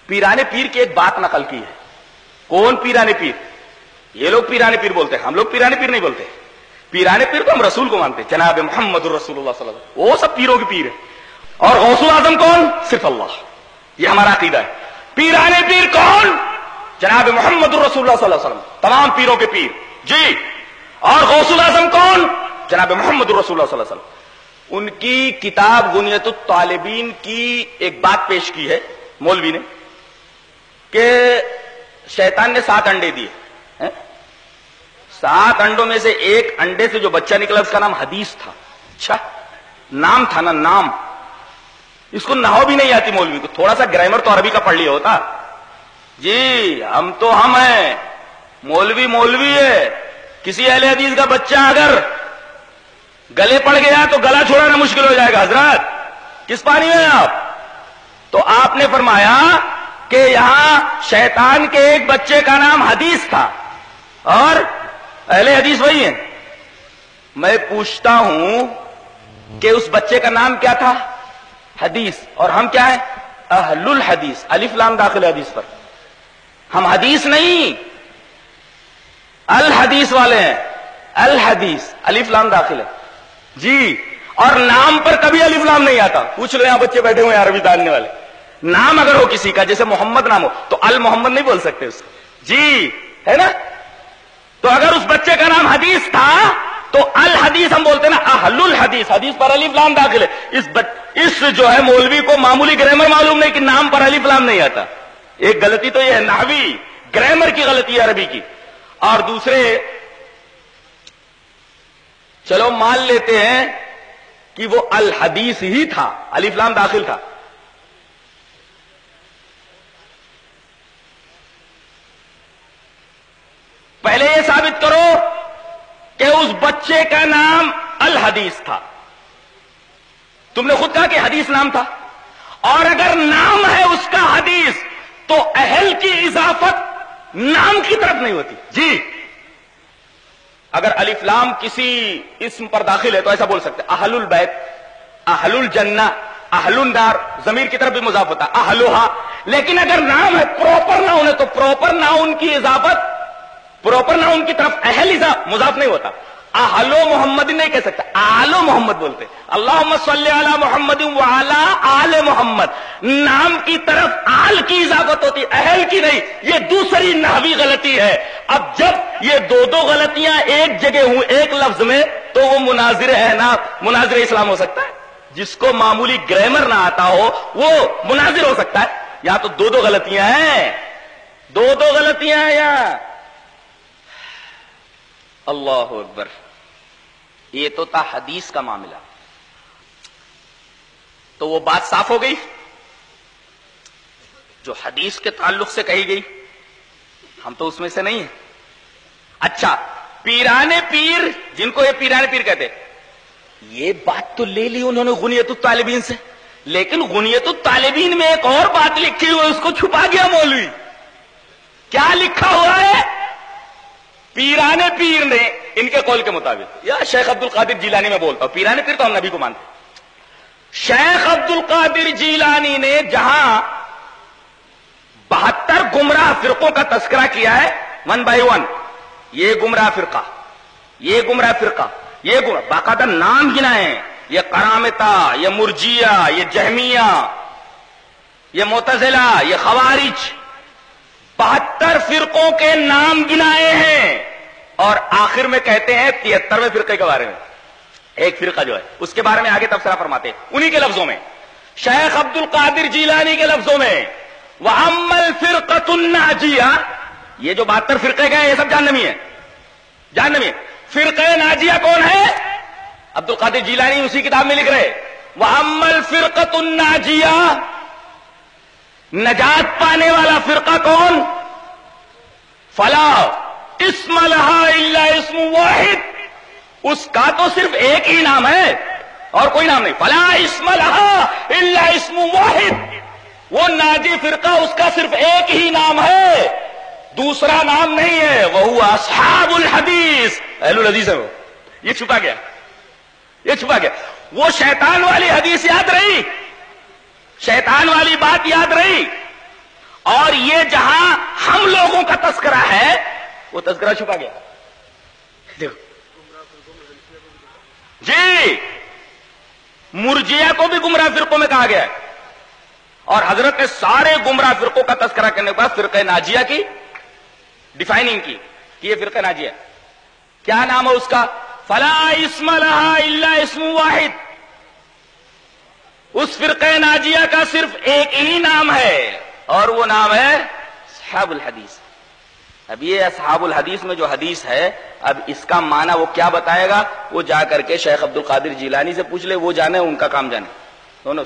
پیرانے پیر کی ایک بات نقل کی ہے. کون پیرانے پیر؟ یہ لوگ پیرانے پیر بولتے ہیں, ہم لوگ پیرانے پیر نہیں بولتے. پیرانے پیر تو ہم رسول کو مانتے ہیں, جناب محمد الرسول اللہ صلی اللہ علیہ وسلم, وہ سب پیروں کے پیر ہے. اور غوث الاعظم کون؟ صرف اللہ. یہ ہمارا عقیدہ ہے. پیرانے پیر کون؟ جناب محمد الرسول اللہ صلی اللہ علیہ وسلم, تمام پیروں کے پیر جی. اور غوث الاعظم کون؟ جناب محمد الرسول اللہ صلی اللہ علیہ وسلم. ان کی کتاب غنیت الطالبین کی ایک بات پیش کی ہے مولوی نے کہ شیطان نے 7 انڈے دیے. 7 انڈوں میں سے ایک انڈے سے جو بچہ نکلا اس کا نام حدیث تھا. اچھا نام تھا نا, نام. اس کو نحو بھی نہیں آتی مولوی کو, تھوڑا سا گرامر تو عربی کا پڑھ لیا ہوتا جی. ہم تو ہم ہیں, مولوی ہے. کسی اہل حدیث کا بچہ اگر گلے پڑ گیا تو گلا چھوڑانا مشکل ہو جائے گا. حضرات کس پانی میں ہیں آپ؟ تو آپ نے فرمایا کہ یہاں شیطان کے ایک بچے کا نام حدیث تھا اور اہل حدیث وہی ہیں. میں پوچھتا ہوں کہ اس بچے کا نام کیا تھا؟ حدیث. اور ہم کیا ہیں؟ اہل الحدیث. الف لام داخل حدیث پر. ہم حدیث نہیں الحدیث والے ہیں. الحدیث الف لام داخل ہے جی. اور نام پر کبھی الف لام نہیں آتا. پوچھ لو یہاں بچے بیٹھے ہوئے ہیں عربی جاننے والے. نام اگر ہو کسی کا, جیسے محمد نام ہو تو المحمد نہیں بول سکتے اس کو جی, ہے نا. تو اگر اس بچے کا نام حدیث تھا تو الحدیث ہم بولتے ہیں نا, اہل الحدیث. حدیث پر الف لام داخل ہے. اس جو ہے مولوی کو معمولی گرامر معلوم نہیں کہ نام پر الف لام نہیں آتا. ایک غلطی تو یہ ہے نحوی گرامر کی غلطی ہے عربی کی. اور دوسرے چلو مان لیتے ہیں کہ وہ الحدیث ہی تھا, الف لام داخل تھا. پہلے یہ ثابت کرو کہ اس بچے کا نام الحدیث تھا. تم نے خود کہا کہ حدیث نام تھا. اور اگر نام ہے اس کا حدیث تو اہل کی اضافت نام کی طرف نہیں ہوتی جی. اگر الف لام کسی اسم پر داخل ہے تو ایسا بول سکتے اہل البیت, اہل الجنہ, اہل النار, ضمیر کی طرف بھی مضاف ہوتا اہلھا. لیکن اگر نام ہے پراپر ناؤن ہے تو پراپر ناؤن کی اضافت پراپر ناؤن کی طرف اہل مضاف نہیں ہوتا. اہل محمد نہیں کہہ سکتا, آل محمد بولتے. اللہم صلی علی محمد وعلی آل محمد. نام کی طرف آل کی اضافت ہوتی, اہل کی نہیں. یہ دوسری نحوی غلطی ہے. اب جب یہ دو غلطیاں ایک جگہ ہوں ایک لفظ میں تو وہ مناظر ہے نا, مناظر اسلام ہو سکتا ہے. جس کو معمولی گرامر نہ آتا ہو وہ مناظر ہو سکتا ہے. یہاں تو دو غلطیاں ہیں, دو غلطیاں ہیں یہاں. اللہ اکبر. یہ تو تھا حدیث کا معاملہ. تو وہ بات صاف ہو گئی جو حدیث کے تعلق سے کہی گئی. ہم تو اس میں سے نہیں ہیں. اچھا پیرانے پیر, جن کو یہ پیرانے پیر کہتے, یہ بات تو لے لی انہوں نے غنیت الطالبین سے. لیکن غنیت الطالبین میں ایک اور بات لکھی ہوئی, اس کو چھپا گیا مولوی. کیا لکھا ہوا ہے؟ پیرانے پیر نے ان کے قول کے مطابق, یا شیخ عبد القادر جیلانی میں بولتا ہوں, پیرانے پیر تو ہم نبی کو مانتے ہیں. شیخ عبد القادر جیلانی نے جہاں 72 گمراہ فرقوں کا تذکرہ کیا ہے 1 by 1, یہ گمراہ فرقہ, یہ گمراہ فرقہ, یہ گمراہ, باقاعدہ نام گنائے ہیں. یہ قرامطہ, یہ مرجیہ, یہ جہمیہ, یہ معتزلہ, یہ خوارج, 72 فرقوں کے نام گنائے ہیں. اور آخر میں کہتے ہیں 73ویں فرقے کے بارے میں, ایک فرقہ جو ہے اس کے بارے میں آگے تبصرہ فرماتے ہیں انہی کے لفظوں میں, شیخ عبد القادر جیلانی کے لفظوں میں, وَأَمَّا الْفِرْقَةُ النَّاجِيَةُ. یہ جو 72 فرقے گئے یہ سب جہنمی ہیں, جہنمی ہیں. فرقہ ناجیہ کون ہے؟ عبد القادر جیلانی اسی کتاب میں لکھ رہے, وَأَمَّا الْفِرْقَةُ النَّاجِيَةُ. نجات پانے والا فرقہ کون؟ فلا اسم لہا الا اسم واحد. اس کا تو صرف ایک ہی نام ہے اور کوئی نام نہیں. فلا اسم لہا الا اسم واحد. وہ ناجی فرقہ, اس کا صرف ایک ہی نام ہے, دوسرا نام نہیں ہے. وہ اصحاب الحدیث, اہل الحدیث ہے وہ. یہ چھپا گیا, یہ چھپا گیا. وہ شیطان والی حدیث یاد رہی, شیطان والی بات یاد رہی. اور یہ جہاں ہم لوگوں کا تذکرہ ہے وہ تذکرہ چھپا گیا. دیکھو جی، مرجیہ کو بھی گمراہ فرقوں میں کہا گیا ہے، اور حضرت نے سارے گمراہ فرقوں کا تذکرہ کرنے کے بعد فرقہ ناجیہ کی ڈیفائننگ کی کہ یہ فرقہ ناجیہ کیا نام ہے اس کا؟ فلا اسم لہا الا اسم واحد. اس فرقہ ناجیہ کا صرف ایک ہی نام ہے اور وہ نام ہے اصحاب الحدیث. اب یہ اصحاب الحدیث میں جو حدیث ہے، اب اس کا معنی وہ کیا بتائے گا؟ وہ جا کر کے شیخ عبد القادر جیلانی سے پوچھ لے، وہ جانے، ان کا کام جانے. دونوں